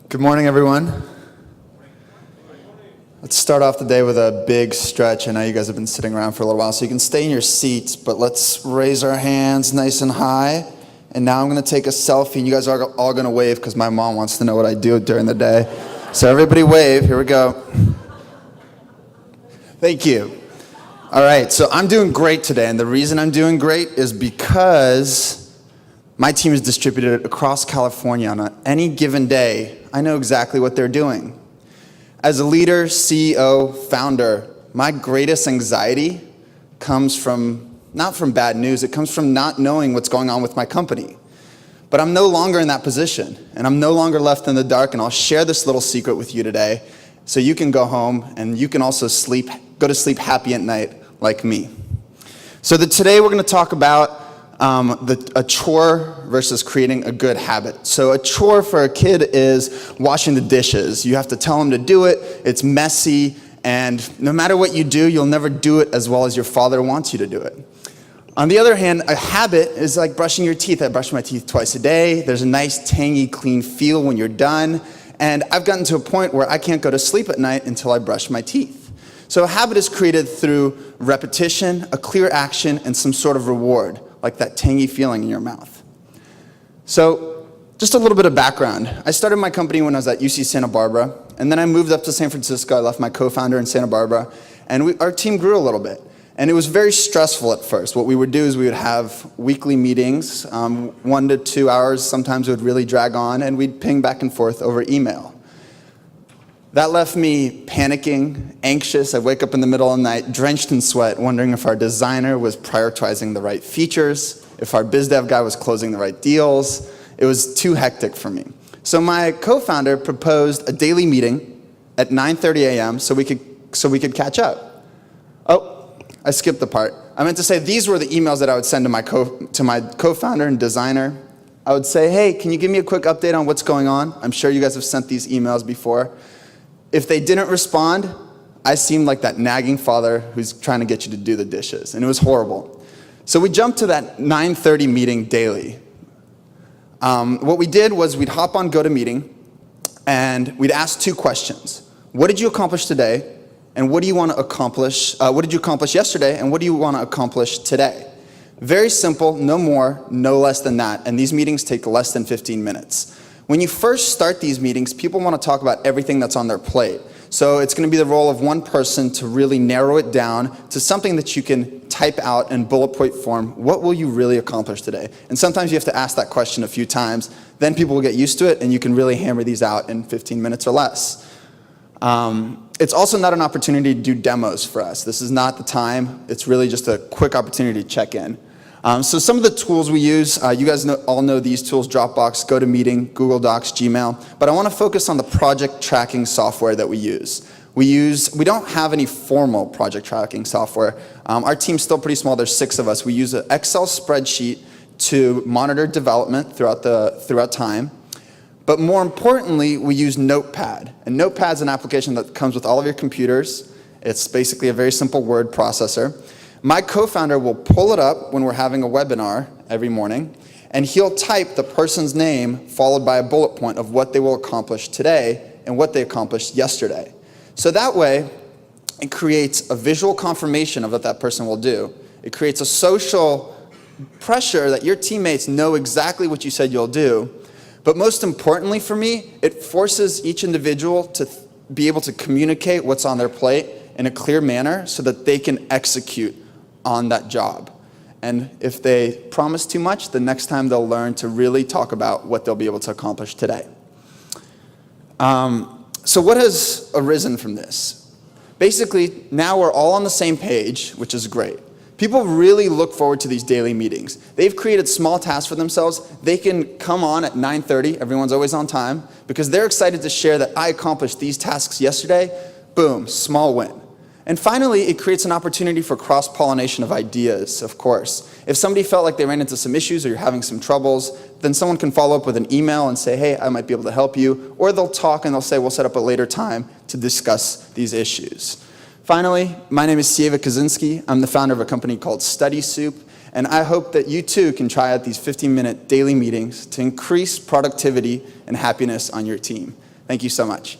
Good morning, everyone. Let's start off the day with a big stretch. I know you guys have been sitting around for a little while, so you can stay in your seats, but let's raise our hands nice and high. And now I'm going to take a selfie, and you guys are all going to wave because my mom wants to know what I do during the day. So everybody wave. Here we go. Thank you. All right, so I'm doing great today, and the reason I'm doing great is because my team is distributed across California. On any given day, I know exactly what they're doing. As a leader, CEO, founder, my greatest anxiety comes from, not from bad news, it comes from not knowing what's going on with my company. But I'm no longer in that position, and I'm no longer left in the dark, and I'll share this little secret with you today so you can go home and you can also go to sleep happy at night like me. So today we're going to talk about a chore versus creating a good habit. So a chore for a kid is washing the dishes. You have to tell them to do it, it's messy, and no matter what you do, you'll never do it as well as your father wants you to do it. On the other hand, a habit is like brushing your teeth. I brush my teeth twice a day. There's a nice, tangy, clean feel when you're done. And I've gotten to a point where I can't go to sleep at night until I brush my teeth. So a habit is created through repetition, a clear action, and some sort of reward, like that tangy feeling in your mouth. So just a little bit of background. I started my company when I was at UC Santa Barbara, and then I moved up to San Francisco. I left my co-founder in Santa Barbara, and our team grew a little bit. And it was very stressful at first. What we would do is we would have weekly meetings, 1 to 2 hours. Sometimes it would really drag on, and we'd ping back and forth over email. That left me panicking, anxious. I'd wake up in the middle of the night, drenched in sweat, wondering if our designer was prioritizing the right features, if our biz dev guy was closing the right deals. It was too hectic for me. So my co-founder proposed a daily meeting at 9:30 a.m. so we could catch up. Oh, I skipped the part. I meant to say these were the emails that I would send to my co-founder and designer. I would say, hey, can you give me a quick update on what's going on? I'm sure you guys have sent these emails before. If they didn't respond, I seemed like that nagging father who's trying to get you to do the dishes, and it was horrible. So we jumped to that 9:30 meeting daily. What we did was we'd hop on GoToMeeting, and we'd ask 2 questions. What did you accomplish today, and what do you want to accomplish? What did you accomplish yesterday, and what do you want to accomplish today? Very simple, no more, no less than that, and these meetings take less than 15 minutes. When you first start these meetings, people want to talk about everything that's on their plate. So it's going to be the role of one person to really narrow it down to something that you can type out in bullet point form. What will you really accomplish today? And sometimes you have to ask that question a few times. Then people will get used to it, and you can really hammer these out in 15 minutes or less. It's also not an opportunity to do demos for us. This is not the time. It's really just a quick opportunity to check in. So some of the tools we use, you guys all know these tools: Dropbox, GoToMeeting, Google Docs, Gmail. But I want to focus on the project tracking software that we use. We don't have any formal project tracking software. Our team's still pretty small. There's 6 of us. We use an Excel spreadsheet to monitor development throughout time. But more importantly, we use Notepad. And Notepad's an application that comes with all of your computers. It's basically a very simple word processor. My co-founder will pull it up when we're having a webinar every morning, and he'll type the person's name followed by a bullet point of what they will accomplish today and what they accomplished yesterday. So that way, it creates a visual confirmation of what that person will do. It creates a social pressure that your teammates know exactly what you said you'll do. But most importantly for me, it forces each individual to be able to communicate what's on their plate in a clear manner so that they can execute on that job. And if they promise too much, the next time they'll learn to really talk about what they'll be able to accomplish today. So what has arisen from this? Basically, now we're all on the same page, which is great. People really look forward to these daily meetings. They've created small tasks for themselves. They can come on at 9:30, everyone's always on time, because they're excited to share that I accomplished these tasks yesterday. Boom, small win. And finally, it creates an opportunity for cross-pollination of ideas, of course. If somebody felt like they ran into some issues or you're having some troubles, then someone can follow up with an email and say, hey, I might be able to help you. Or they'll talk and they'll say, we'll set up a later time to discuss these issues. Finally, my name is Sieva Kozinsky. I'm the founder of a company called StudySoup, and I hope that you too can try out these 15-minute daily meetings to increase productivity and happiness on your team. Thank you so much.